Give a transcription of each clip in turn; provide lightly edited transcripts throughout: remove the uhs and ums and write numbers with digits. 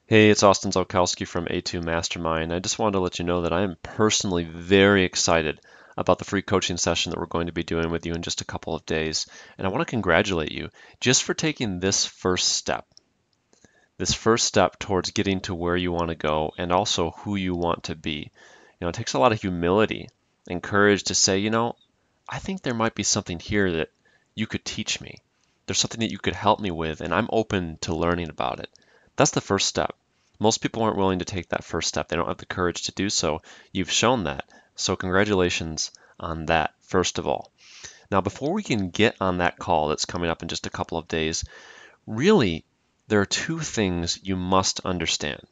Hey, it's Austin Szelkowski from A2 Mastermind. I just wanted to let you know that I am personally very excited about the free coaching session that we're going to be doing with you in just a couple of days. And I want to congratulate you just for taking this first step towards getting to where you want to go and also who you want to be. It takes a lot of humility and courage to say, I think there might be something here that you could teach me. There's something that you could help me with, and I'm open to learning about it. That's the first step. Most people aren't willing to take that first step. They don't have the courage to do so. You've shown that. So congratulations on that, first of all. Now, before we can get on that call that's coming up in just a couple of days, really, there are two things you must understand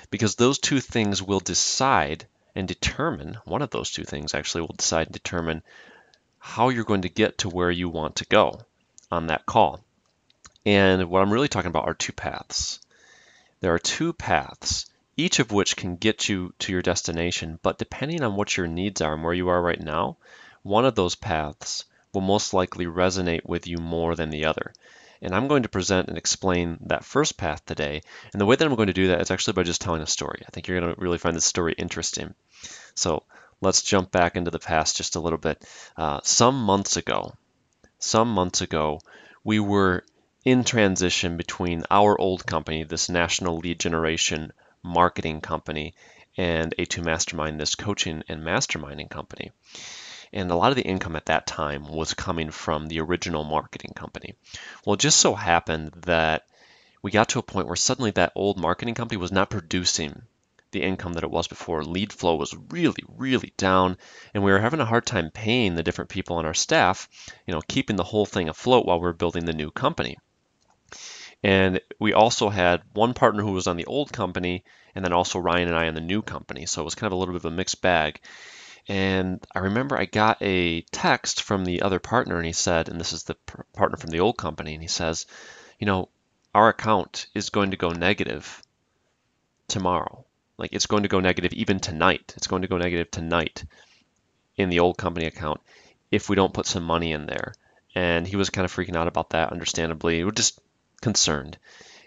because those two things will decide and determine, one of those two things actually will decide and determine how you're going to get to where you want to go on that call. And what I'm really talking about are two paths. There are two paths, each of which can get you to your destination, but depending on what your needs are and where you are right now, one of those paths will most likely resonate with you more than the other. And I'm going to present and explain that first path today. And the way that I'm going to do that is actually by just telling a story. I think you're going to really find this story interesting. So let's jump back into the past just a little bit. Some months ago, we were in transition between our old company, this national lead generation marketing company, and A2 Mastermind, this coaching and masterminding company. And a lot of the income at that time was coming from the original marketing company. Well, it just so happened that we got to a point where suddenly that old marketing company was not producing the income that it was before. Lead flow was really, really down, and we were having a hard time paying the different people on our staff, keeping the whole thing afloat while we were building the new company. And we also had one partner who was on the old company, and then also Ryan and I on the new company. So it was kind of a little bit of a mixed bag. And I remember I got a text from the other partner, and he said, and this is the partner from the old company, and he says, our account is going to go negative tomorrow. Like it's going to go negative even tonight. It's going to go negative tonight in the old company account if we don't put some money in there. And he was kind of freaking out about that, understandably. We were just concerned.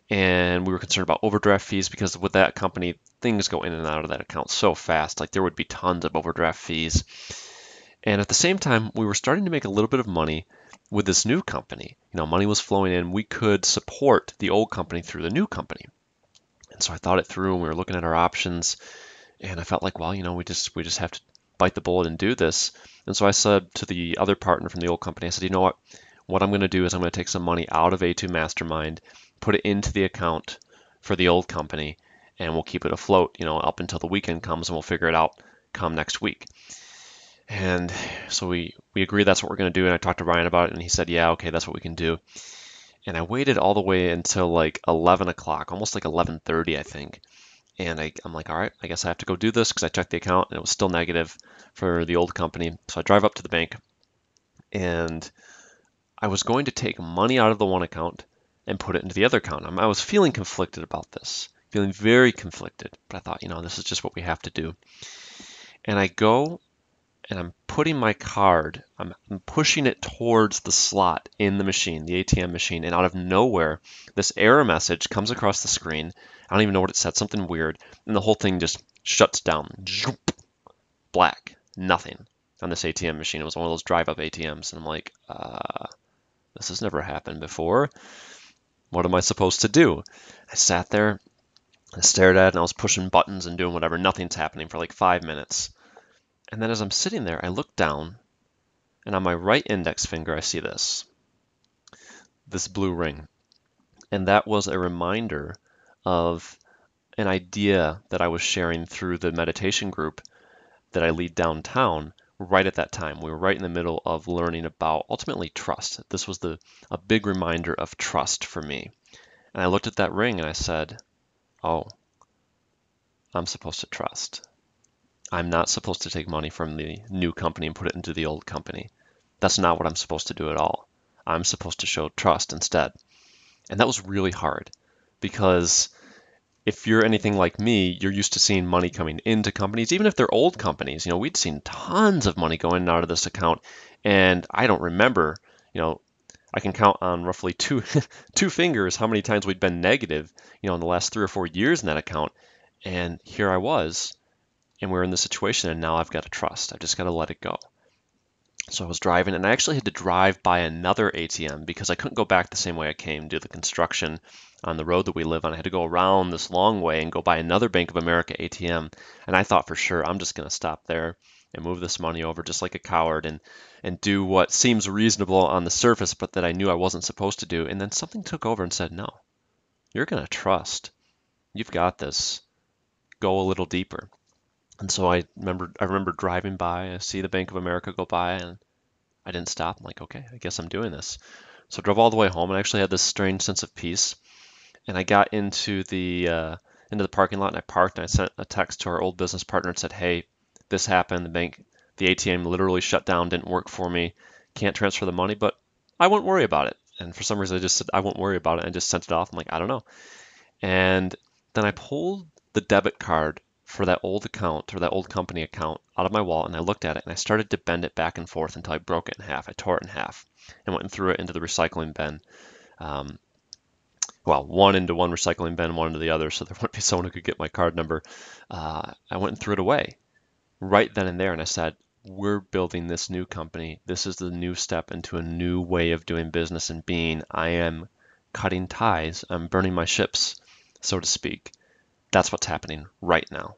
And we were concerned about overdraft fees because with that company, things go in and out of that account so fast. Like there would be tons of overdraft fees. And at the same time, we were starting to make a little bit of money with this new company. Money was flowing in. We could support the old company through the new company. And so I thought it through and we were looking at our options. And I felt like, well, we just have to bite the bullet and do this. And so I said to the other partner from the old company, I said, you know what? What I'm going to do is I'm going to take some money out of A2 Mastermind, put it into the account for the old company, and we'll keep it afloat, up until the weekend comes and we'll figure it out come next week. And so we agreed that's what we're going to do. And I talked to Ryan about it and he said, yeah, okay, that's what we can do. And I waited all the way until like 11 o'clock, almost like 11:30, I think. And I'm like, all right, I guess I have to go do this because I checked the account and it was still negative for the old company. So I drive up to the bank and I was going to take money out of the one account and put it into the other account. I was feeling conflicted about this, feeling very conflicted. But I thought, this is just what we have to do. And I go and I'm putting my card, I'm pushing it towards the slot in the machine, the ATM machine, and out of nowhere, this error message comes across the screen. I don't even know what it said, something weird, and the whole thing just shuts down. Black, nothing on this ATM machine. It was one of those drive-up ATMs, and I'm like, this has never happened before. What am I supposed to do? I sat there, I stared at it, and I was pushing buttons and doing whatever. Nothing's happening for like 5 minutes. And then as I'm sitting there, I look down, and on my right index finger, I see this blue ring. And that was a reminder of an idea that I was sharing through the meditation group that I lead downtown right at that time. We were right in the middle of learning about ultimately trust. This was a big reminder of trust for me. And I looked at that ring and I said, oh, I'm supposed to trust. I'm not supposed to take money from the new company and put it into the old company. That's not what I'm supposed to do at all. I'm supposed to show trust instead. And that was really hard because if you're anything like me, you're used to seeing money coming into companies, even if they're old companies. We'd seen tons of money going out of this account, and I don't remember, I can count on roughly two fingers how many times we'd been negative, in the last 3 or 4 years in that account. And here I was, and we're in this situation, and now I've got to trust. I've just got to let it go. So I was driving, and I actually had to drive by another ATM because I couldn't go back the same way I came due to the construction on the road that we live on. I had to go around this long way and go by another Bank of America ATM. And I thought for sure I'm just going to stop there and move this money over just like a coward and do what seems reasonable on the surface, but that I knew I wasn't supposed to do. And then something took over and said, no, you're going to trust. You've got this. Go a little deeper. And so I remember driving by, I see the Bank of America go by, and I didn't stop. I'm like, okay, I guess I'm doing this. So I drove all the way home and I actually had this strange sense of peace. And I got into the parking lot and I parked and I sent a text to our old business partner and said, hey, this happened. The ATM literally shut down, didn't work for me, can't transfer the money, but I won't worry about it. And for some reason I just said I won't worry about it and just sent it off. I'm like, I don't know. And then I pulled the debit card for that old account or that old company account out of my wallet and I looked at it and I started to bend it back and forth until I broke it in half. I tore it in half and went and threw it into the recycling bin. One into one recycling bin, one into the other, so there wouldn't be someone who could get my card number. I went and threw it away right then and there, and I said, we're building this new company. This is the new step into a new way of doing business and being. I am cutting ties. I'm burning my ships, so to speak. That's what's happening right now.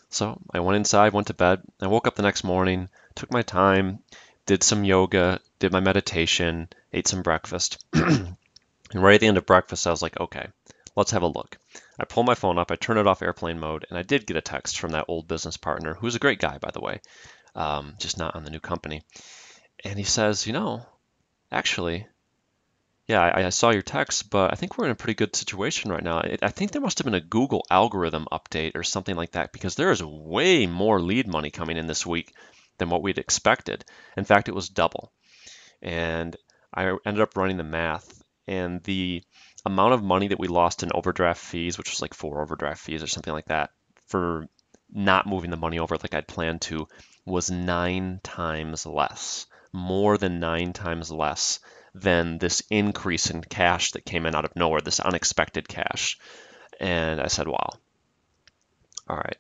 So I went inside, went to bed. I woke up the next morning, took my time, did some yoga, did my meditation, ate some breakfast. And right at the end of breakfast, I was like, okay, let's have a look. I pull my phone up, I turn it off airplane mode, and I did get a text from that old business partner, who's a great guy, by the way, just not on the new company. And he says, actually, yeah, I saw your text, but I think we're in a pretty good situation right now. I think there must have been a Google algorithm update or something like that because there is way more lead money coming in this week than what we'd expected. In fact, it was double. And I ended up running the math, and the amount of money that we lost in overdraft fees, which was like 4 overdraft fees or something like that, for not moving the money over like I'd planned to, was 9 times less, more than 9 times less than this increase in cash that came in out of nowhere, this unexpected cash. And I said, wow, all right,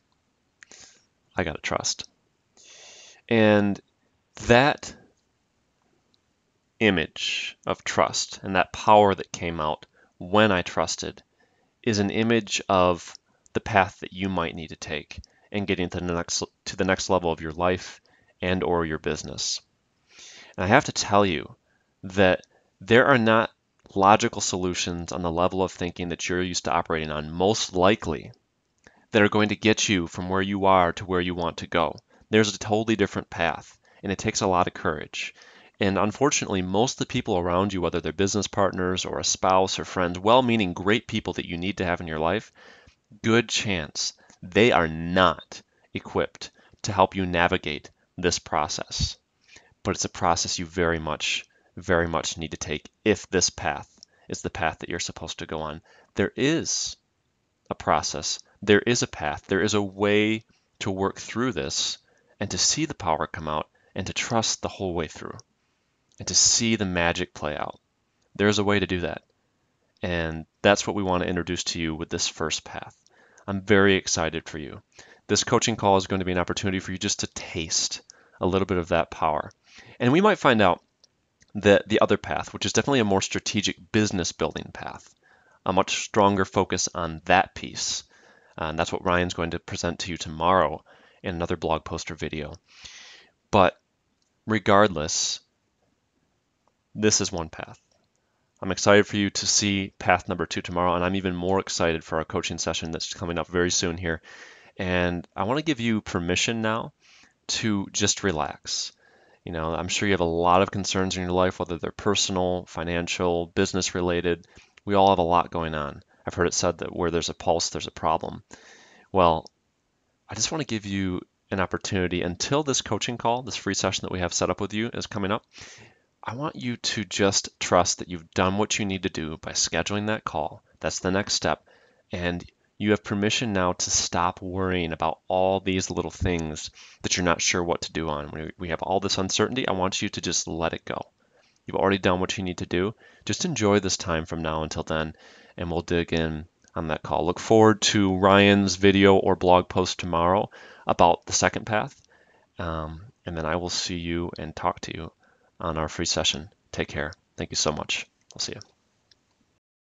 I got to trust. And that image of trust and that power that came out when I trusted is an image of the path that you might need to take in getting to the next level of your life and or your business. And I have to tell you that there are not logical solutions on the level of thinking that you're used to operating on, most likely, that are going to get you from where you are to where you want to go. There's a totally different path, and it takes a lot of courage. And unfortunately, most of the people around you, whether they're business partners or a spouse or friends, well-meaning great people that you need to have in your life, good chance they are not equipped to help you navigate this process. But it's a process you very much need to take if this path is the path that you're supposed to go on. There is a process, there is a path, there is a way to work through this and to see the power come out and to trust the whole way through and to see the magic play out. There's a way to do that. And that's what we want to introduce to you with this first path. I'm very excited for you. This coaching call is going to be an opportunity for you just to taste a little bit of that power. And we might find out that the other path, which is definitely a more strategic business building path, a much stronger focus on that piece. And that's what Ryan's going to present to you tomorrow in another blog post or video. But regardless, this is one path. I'm excited for you to see path number 2 tomorrow, and I'm even more excited for our coaching session that's coming up very soon here. And I want to give you permission now to just relax. I'm sure you have a lot of concerns in your life, whether they're personal, financial, business related. We all have a lot going on. I've heard it said that where there's a pulse, there's a problem. Well, I just want to give you an opportunity until this coaching call, this free session that we have set up with you is coming up. I want you to just trust that you've done what you need to do by scheduling that call. That's the next step. And you have permission now to stop worrying about all these little things that you're not sure what to do on. We have all this uncertainty. I want you to just let it go. You've already done what you need to do. Just enjoy this time from now until then, and we'll dig in on that call. Look forward to Ryan's video or blog post tomorrow about the second path. And then I will see you and talk to you on our free session. Take care. Thank you so much. I'll see you.